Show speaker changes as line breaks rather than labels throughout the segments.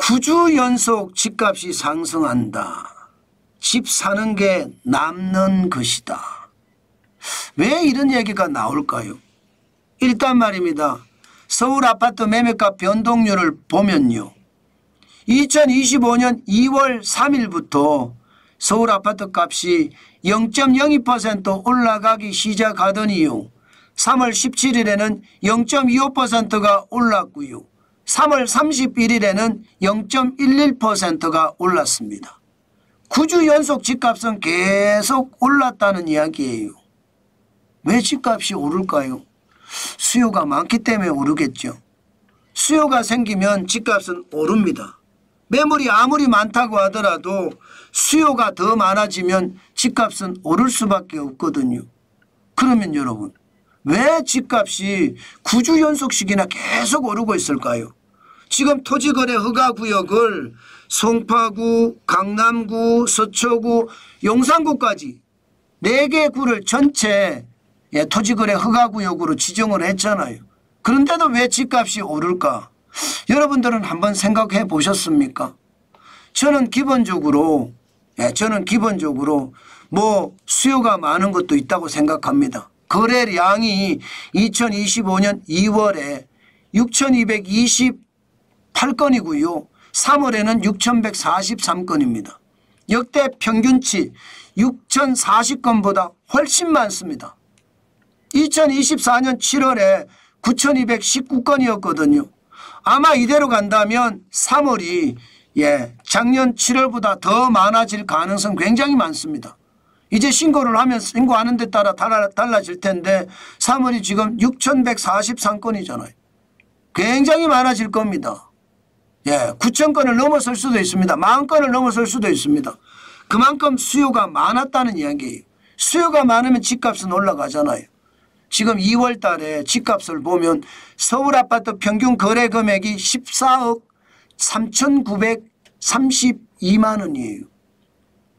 9주 연속 집값이 상승한다. 집 사는 게 남는 것이다. 왜 이런 얘기가 나올까요? 일단 말입니다. 서울 아파트 매매가 변동률을 보면요. 2025년 2월 3일부터 서울 아파트 값이 0.02% 올라가기 시작하던 이후 3월 17일에는 0.25%가 올랐고요. 3월 31일에는 0.11%가 올랐습니다. 9주 연속 집값은 계속 올랐다는 이야기예요. 왜 집값이 오를까요? 수요가 많기 때문에 오르겠죠. 수요가 생기면 집값은 오릅니다. 매물이 아무리 많다고 하더라도 수요가 더 많아지면 집값은 오를 수밖에 없거든요. 그러면 여러분, 왜 집값이 9주 연속씩이나 계속 오르고 있을까요? 지금 토지거래 허가구역을 송파구, 강남구, 서초구, 용산구까지 4개 구를 전체 토지거래 허가구역으로 지정을 했잖아요. 그런데도 왜 집값이 오를까? 여러분들은 한번 생각해 보셨습니까? 저는 기본적으로 뭐 수요가 많은 것도 있다고 생각합니다. 거래량이 2025년 2월에 6,228건이고요. 3월에는 6,143건입니다. 역대 평균치 6,040건보다 훨씬 많습니다. 2024년 7월에 9,219건이었거든요. 아마 이대로 간다면 3월이 작년 7월보다 더 많아질 가능성 굉장히 많습니다. 이제 신고를 하면 신고하는 데 따라 달라질 텐데 3월이 지금 6,143건이잖아요. 굉장히 많아질 겁니다. 9,000건을 넘어설 수도 있습니다. 10,000건을 넘어설 수도 있습니다. 그만큼 수요가 많았다는 이야기예요. 수요가 많으면 집값은 올라가잖아요. 지금 2월 달에 집값을 보면 서울 아파트 평균 거래 금액이 14억 3,932만 원이에요.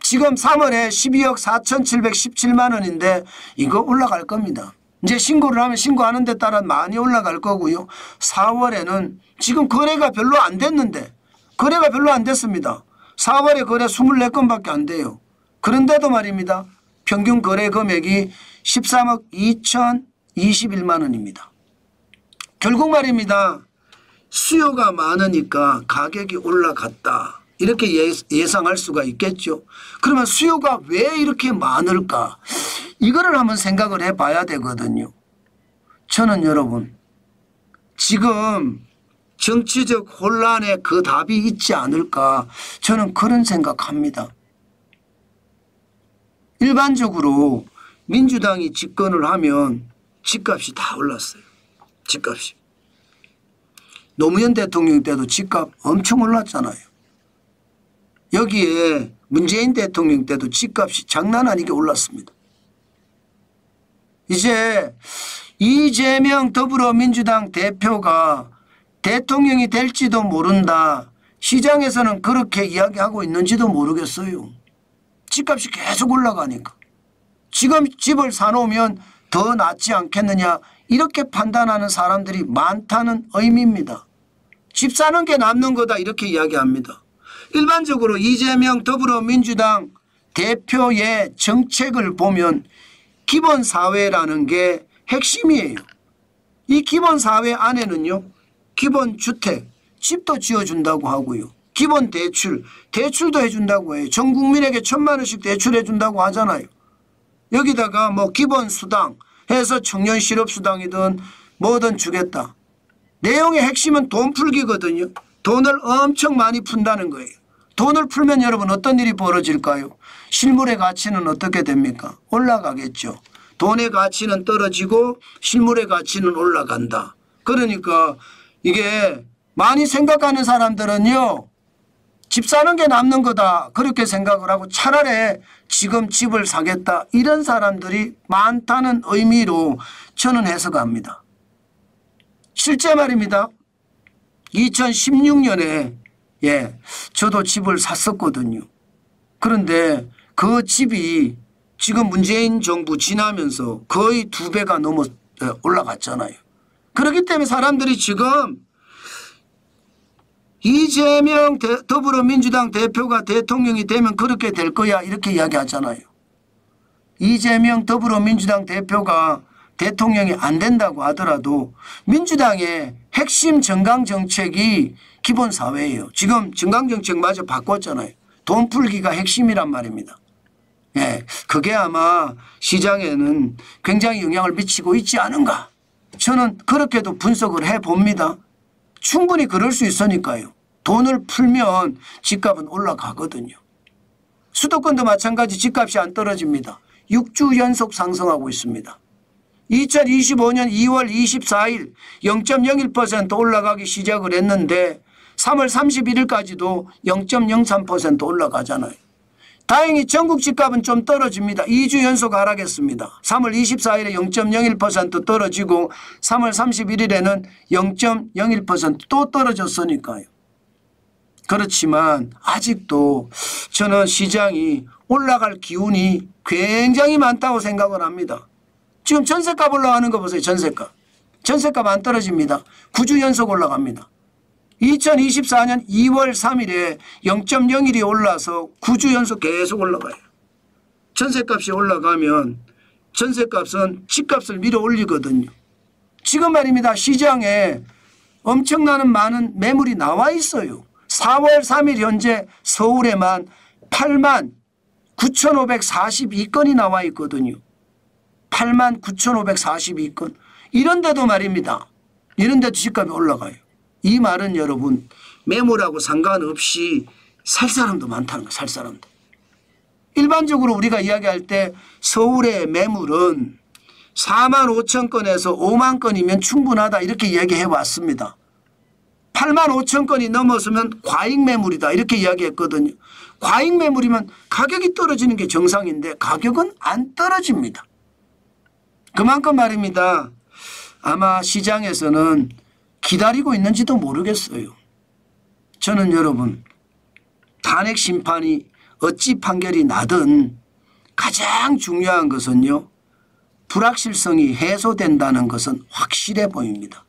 지금 3월에 12억 4,717만 원인데 이거 올라갈 겁니다. 이제 신고를 하면 신고하는 데 따라 많이 올라갈 거고요. 4월에는 지금 거래가 별로 안 됐는데 거래가 별로 안 됐습니다. 4월에 거래 24건밖에 안 돼요. 그런데도 말입니다. 평균 거래 금액이 13억 2,021만 원입니다. 결국 말입니다. 수요가 많으니까 가격이 올라갔다. 이렇게 예상할 수가 있겠죠. 그러면 수요가 왜 이렇게 많을까? 이거를 한번 생각을 해봐야 되거든요. 저는 여러분 지금 정치적 혼란에 그 답이 있지 않을까 저는 그런 생각합니다. 일반적으로 민주당이 집권을 하면 집값이 다 올랐어요. 집값이. 노무현 대통령 때도 집값 엄청 올랐잖아요. 여기에 문재인 대통령 때도 집값이 장난 아니게 올랐습니다. 이제 이재명 더불어민주당 대표가 대통령이 될지도 모른다. 시장에서는 그렇게 이야기하고 있는지도 모르겠어요. 집값이 계속 올라가니까. 지금 집을 사놓으면 더 낫지 않겠느냐 이렇게 판단하는 사람들이 많다는 의미입니다. 집 사는 게 남는 거다 이렇게 이야기합니다. 일반적으로 이재명 더불어민주당 대표의 정책을 보면 기본사회라는 게 핵심이에요. 이 기본사회 안에는요. 기본주택, 집도 지어준다고 하고요. 기본대출, 대출도 해준다고 해요. 전 국민에게 1,000만 원씩 대출해 준다고 하잖아요. 여기다가 뭐 기본수당 해서 청년 실업수당이든 뭐든 주겠다. 내용의 핵심은 돈 풀기거든요. 돈을 엄청 많이 푼다는 거예요. 돈을 풀면 여러분 어떤 일이 벌어질까요? 실물의 가치는 어떻게 됩니까? 올라가겠죠. 돈의 가치는 떨어지고 실물의 가치는 올라간다. 그러니까 이게 많이 생각하는 사람들은요. 집 사는 게 남는 거다 그렇게 생각을 하고 차라리 지금 집을 사겠다 이런 사람들이 많다는 의미로 저는 해석합니다. 실제 말입니다. 2016년에 저도 집을 샀었거든요. 그런데 그 집이 지금 문재인 정부 지나면서 거의 2배가 넘어 올라갔잖아요. 그렇기 때문에 사람들이 지금 이재명 더불어민주당 대표가 대통령이 되면 그렇게 될 거야 이렇게 이야기하잖아요. 이재명 더불어민주당 대표가 대통령이 안 된다고 하더라도 민주당의 핵심 정강정책이 기본사회예요. 지금 정강정책마저 바꿨잖아요. 돈 풀기가 핵심이란 말입니다. 예, 그게 아마 시장에는 굉장히 영향을 미치고 있지 않은가. 저는 그렇게도 분석을 해봅니다. 충분히 그럴 수 있으니까요. 돈을 풀면 집값은 올라가거든요. 수도권도 마찬가지 집값이 안 떨어집니다. 6주 연속 상승하고 있습니다. 2025년 2월 24일 0.01% 올라가기 시작을 했는데 3월 31일까지도 0.03% 올라가잖아요. 다행히 전국 집값은 좀 떨어집니다. 2주 연속 하락했습니다. 3월 24일에 0.01% 떨어지고 3월 31일에는 0.01% 또 떨어졌으니까요. 그렇지만 아직도 저는 시장이 올라갈 기운이 굉장히 많다고 생각을 합니다. 지금 전셋값 올라가는 거 보세요. 전셋값. 전셋값 안 떨어집니다. 9주 연속 올라갑니다. 2024년 2월 3일에 0.01이 올라서 9주 연속 계속 올라가요. 전셋값이 올라가면 전셋값은 집값을 밀어 올리거든요. 지금 말입니다. 시장에 엄청나는 많은 매물이 나와 있어요. 4월 3일 현재 서울에만 8만 9,542건이 나와 있거든요. 8만 9,542건. 이런데도 말입니다. 이런데도 집값이 올라가요. 이 말은 여러분 매물하고 상관없이 살 사람도 많다는 거예요. 살 사람도. 일반적으로 우리가 이야기할 때 서울의 매물은 4만 5천 건에서 5만 건이면 충분하다 이렇게 이야기해 왔습니다. 8만 5천 건이 넘었으면 과잉 매물이다 이렇게 이야기했거든요. 과잉 매물이면 가격이 떨어지는 게 정상인데 가격은 안 떨어집니다. 그만큼 말입니다. 아마 시장에서는 기다리고 있는지도 모르겠어요. 저는 여러분 탄핵 심판이 어찌 판결이 나든 가장 중요한 것은요. 불확실성이 해소된다는 것은 확실해 보입니다.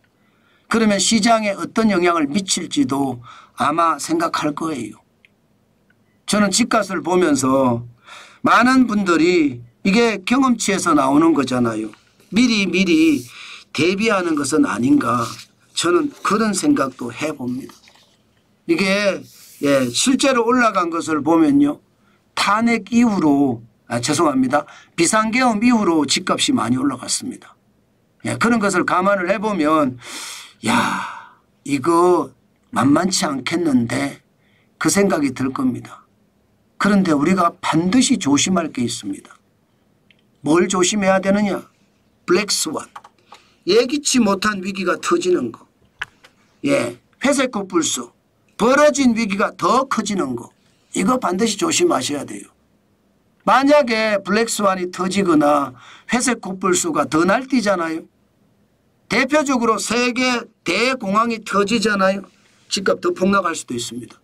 그러면 시장에 어떤 영향을 미칠지도 아마 생각할 거예요. 저는 집값을 보면서 많은 분들이 이게 경험치에서 나오는 거잖아요. 미리 대비하는 것은 아닌가. 저는 그런 생각도 해봅니다. 이게 실제로 올라간 것을 보면요. 탄핵 이후로 죄송합니다. 비상계엄 이후로 집값이 많이 올라갔습니다. 그런 것을 감안을 해보면 야 이거 만만치 않겠는데 그 생각이 들 겁니다. 그런데 우리가 반드시 조심할 게 있습니다. 뭘 조심해야 되느냐. 블랙스완. 예기치 못한 위기가 터지는 거. 회색 코뿔소. 벌어진 위기가 더 커지는 거. 이거 반드시 조심하셔야 돼요. 만약에 블랙스완이 터지거나 회색 코뿔소가 더 날뛰잖아요. 대표적으로 세계 대공황이 터지잖아요. 집값 더 폭락할 수도 있습니다.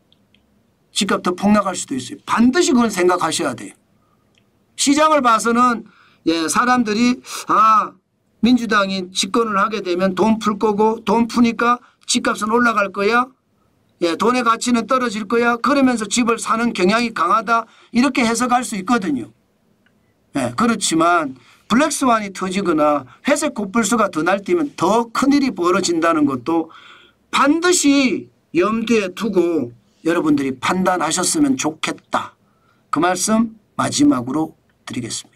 집값 더 폭락할 수도 있어요. 반드시 그건 생각하셔야 돼요. 시장을 봐서는 사람들이 민주당이 집권을 하게 되면 돈 풀 거고 돈 푸니까 집값은 올라갈 거야. 돈의 가치는 떨어질 거야. 그러면서 집을 사는 경향이 강하다. 이렇게 해석할 수 있거든요. 그렇지만 블랙스완이 터지거나 회색 코뿔소가 더 날뛰면 더 큰일이 벌어진다는 것도 반드시 염두에 두고 여러분들이 판단하셨으면 좋겠다. 그 말씀 마지막으로 드리겠습니다.